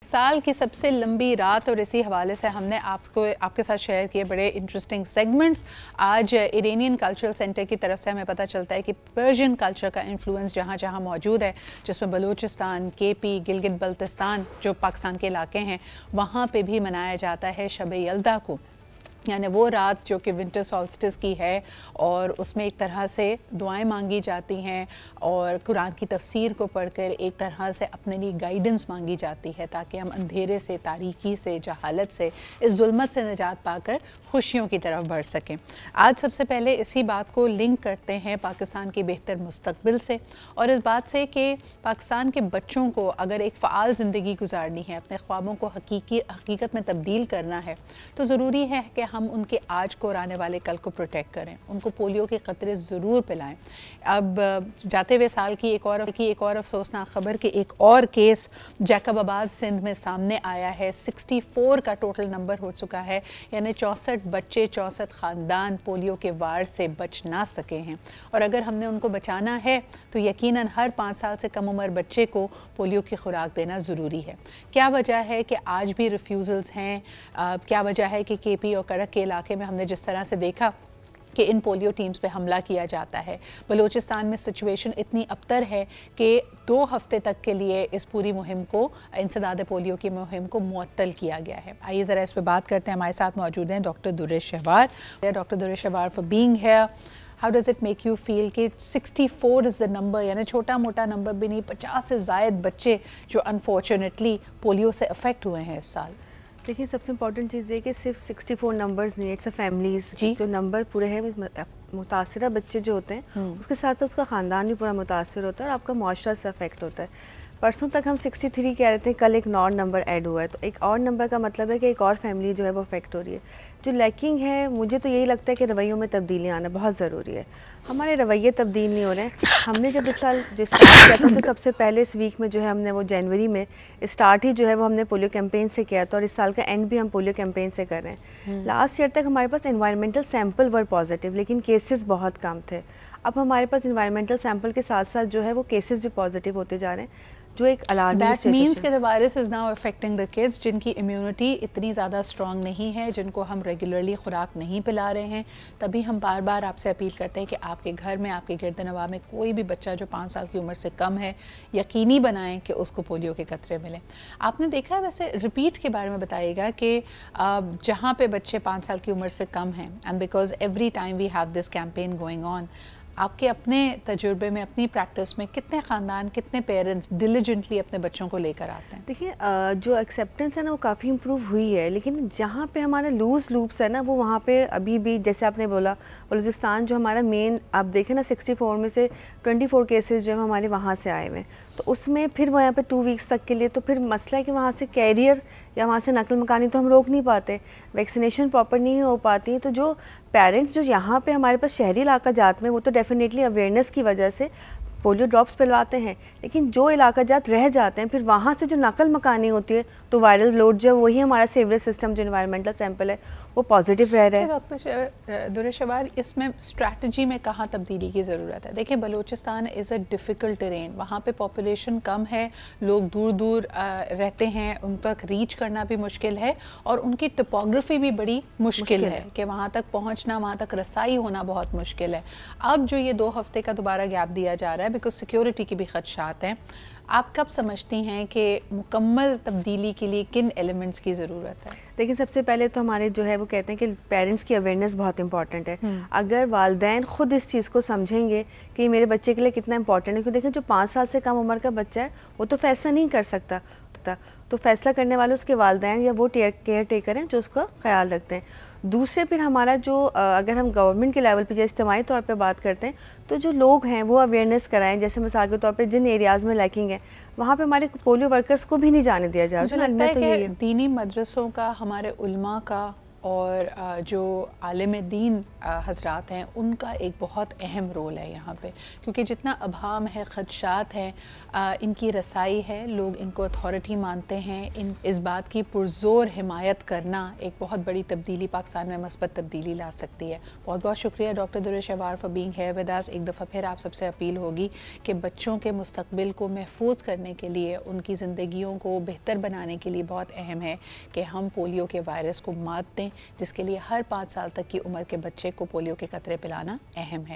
साल की सबसे लंबी रात और इसी हवाले से हमने आपके साथ शेयर किए बड़े इंटरेस्टिंग सेगमेंट्स। आज इरानियन कल्चरल सेंटर की तरफ से हमें पता चलता है कि पर्शियन कल्चर का इन्फ्लुएंस जहाँ जहाँ मौजूद है, जिसमें बलूचिस्तान, केपी, गिलगित बल्तिस्तान जो पाकिस्तान के इलाके हैं, वहाँ पे भी मनाया जाता है शब यल्दा को, यानी वो रात जो कि विंटर सॉल्स्टिस की है और उसमें एक तरह से दुआएं मांगी जाती हैं और कुरान की तफसीर को पढ़कर एक तरह से अपने लिए गाइडेंस मांगी जाती है ताकि हम अंधेरे से, तारीकी से, जहालत से, इस जुल्मत से निजात पाकर खुशियों की तरफ बढ़ सकें। आज सबसे पहले इसी बात को लिंक करते हैं पाकिस्तान की बेहतर मुस्तकबिल से और इस बात से कि पाकिस्तान के बच्चों को अगर एक फ़आल ज़िंदगी गुजारनी है, अपने ख्वाबों को हकीकत में तब्दील करना है, तो ज़रूरी है कि हम उनके आज को और आने वाले कल को प्रोटेक्ट करें, उनको पोलियो के क़तरे ज़रूर पिलाएं। अब जाते हुए साल की एक और अफसोसनाक ख़बर कि एक और केस जैकबाबाद सिंध में सामने आया है। 64 का टोटल नंबर हो चुका है, यानी 64 बच्चे, 64 ख़ानदान पोलियो के वार से बच ना सके हैं। और अगर हमने उनको बचाना है तो यकीनन हर 5 साल से कम उम्र बच्चे को पोलियो की खुराक देना ज़रूरी है। क्या वजह है कि आज भी रिफ्यूज़ल्स हैं? क्या वजह है कि केपी और करक के इलाके में हमने जिस तरह से देखा कि इन पोलियो टीम्स पे हमला किया जाता है? बलूचिस्तान में सिचुएशन इतनी अबतर है कि 2 हफ्ते तक के लिए इस पूरी मुहिम को, इंसदाद पोलियो की मुहिम को मुअत्तल किया गया है। आइए ज़रा इस पर बात करते हैं। हमारे साथ मौजूद हैं doctor Durresh Shahwar. Doctor Durresh Shahwar for being here. How does it make you feel कि 64 इज़ द नंबर, यानी छोटा मोटा नंबर भी नहीं, 50 से ज़ायद बच्चे जो अनफॉर्चुनेटली पोलियो से अफेक्ट हुए हैं इस साल? देखिए, सबसे इम्पॉर्टेंट चीज़ है कि सिर्फ 64 नंबर्स नहीं, इट्स अ फैमिलीज़। जो नंबर पूरे हैं मुतासिरा बच्चे जो होते हैं उसके साथ साथ उसका ख़ानदान भी पूरा मुतासिर होता है और आपका माशरा से अफेक्ट होता है। परसों तक हम 63 कह रहे थे, कल एक और नंबर ऐड हुआ है, तो एक और नंबर का मतलब है कि एक और फैमिली जो है वो अफेक्ट हो रही है। जो लैकिंग है, मुझे तो यही लगता है कि रवैयों में तब्दीली आना बहुत ज़रूरी है। हमारे रवैये तब्दील नहीं हो रहे हैं। हमने जब इस साल किया था तो सबसे पहले इस वीक में जो है हमने वो जनवरी में स्टार्ट ही जो है वो हमने पोलियो कैंपेन से किया था और इस साल का एंड भी हम पोलियो कैंपेन से कर रहे हैं। लास्ट ईयर तक हमारे पास एनवायरमेंटल सैंपल वर पॉजिटिव, लेकिन केसेस बहुत कम थे। अब हमारे पास एनवायरमेंटल सैंपल के साथ साथ जो है वो केसेस भी पॉजिटिव होते जा रहे हैं, जो एक अलार्मिंग दैट मीन्स कि the virus is now affecting the kids जिनकी इम्यूनिटी इतनी ज़्यादा स्ट्रॉन्ग नहीं है, जिनको हम रेगुलरली खुराक नहीं पिला रहे हैं। तभी हम बार बार आपसे अपील करते हैं कि आपके घर में, आपके गिरदनवा में कोई भी बच्चा जो 5 साल की उम्र से कम है, यकीनी बनाएं कि उसको पोलियो के कतरे मिलें। आपने देखा है, वैसे रिपीट के बारे में बताइएगा कि जहाँ पे बच्चे 5 साल की उम्र से कम हैं, and because every time we have this campaign going on, आपके अपने तजुर्बे में, अपनी प्रैक्टिस में कितने ख़ानदान, कितने पेरेंट्स डिलिजेंटली अपने बच्चों को लेकर आते हैं? देखिए, जो एक्सेप्टेंस है ना वो काफ़ी इम्प्रूव हुई है, लेकिन जहाँ पे हमारा लूज़ लूप्स है ना वो वहाँ पे अभी भी, जैसे आपने बोला बलूचिस्तान जो हमारा मेन, आप देखें ना 64 में से 24 केसेस जो है हमारे वहाँ से आए हुए हैं, तो उसमें फिर वो यहाँ पे 2 वीक्स तक के लिए, तो फिर मसला है कि वहाँ से कैरियर या वहाँ से नकल मकानी तो हम रोक नहीं पाते, वैक्सीनेशन प्रॉपर नहीं हो पाती। तो जो पेरेंट्स जो यहाँ पे हमारे पास शहरी इलाका जात में, वो तो डेफिनेटली अवेयरनेस की वजह से पोलियो ड्रॉप्स पिलवाते हैं, लेकिन जो इलाका जात रह जाते हैं फिर वहाँ से जो नकल मकानी होती है तो वायरल लोड जो वही हमारा सीवरेज सिस्टम जो एनवायरमेंटल सैंपल है वो पॉजिटिव रह रहे हैं। डॉक्टर दुर्रेश शहवार, इसमें स्ट्रैटेजी में कहाँ तब्दीली की ज़रूरत है? देखिए, Balochistan is a difficult terrain, वहाँ पे पॉपुलेशन कम है, लोग दूर दूर रहते हैं, उन तक रीच करना भी मुश्किल है और उनकी टोपोग्राफी भी बड़ी मुश्किल है कि वहाँ तक पहुँचना, वहाँ तक रसाई होना बहुत मुश्किल है। अब जो ये 2 हफ्ते का दोबारा गैप दिया जा रहा है बिकॉज सिक्योरिटी के भी खदशात हैं, आप कब समझती हैं कि मुकम्मल तब्दीली के लिए किन एलिमेंट्स की ज़रूरत है? देखिए, सबसे पहले तो हमारे जो है वो कहते हैं कि पेरेंट्स की अवेयरनेस बहुत इंपॉर्टेंट है। अगर वालिदैन खुद इस चीज़ को समझेंगे कि मेरे बच्चे के लिए कितना इंपॉर्टेंट है, क्योंकि देखें जो 5 साल से कम उम्र का बच्चा है वो तो फैसला नहीं कर सकता, तो फैसला करने वाले उसके वालिदैन या वो केयर टेकर हैं जो उसका ख्याल रखते हैं। दूसरे फिर हमारा जो अगर हम गवर्नमेंट के लेवल पे जैसे इज्तिमाई तौर पे बात करते हैं तो जो लोग हैं वो अवेयरनेस कराएं। जैसे मिसाल के तौर पे जिन एरियाज़ में लैकिंग है वहाँ पे हमारे पोलियो वर्कर्स को भी नहीं जाने दिया जा रहा। मुझे लगता है कि दीनी मदरसों का, हमारे उलमा का اور جو عالم دین حضرات ہیں ان کا ایک بہت اہم رول ہے یہاں پہ، کیونکہ جتنا ابہام ہے، خدشات ہیں، ان کی رسائی ہے، لوگ ان کو اتھارٹی مانتے ہیں، اس بات کی پرزور حمایت کرنا ایک بہت بڑی تبدیلی پاکستان میں مثبت تبدیلی لا سکتی ہے۔ بہت بہت شکریہ doctor Durre Shahwar for being here with us. ایک دفعہ پھر آپ سب سے اپیل ہوگی کہ بچوں کے مستقبل کو محفوظ کرنے کے لیے، ان کی زندگیوں کو بہتر بنانے کے لیے بہت اہم ہے کہ ہم پولیو کے وائرس کو مات دیں، جس کے لیے ہر 5 سال تک کی عمر کے بچے کو پولیو کے قطرے پلانا اہم ہے۔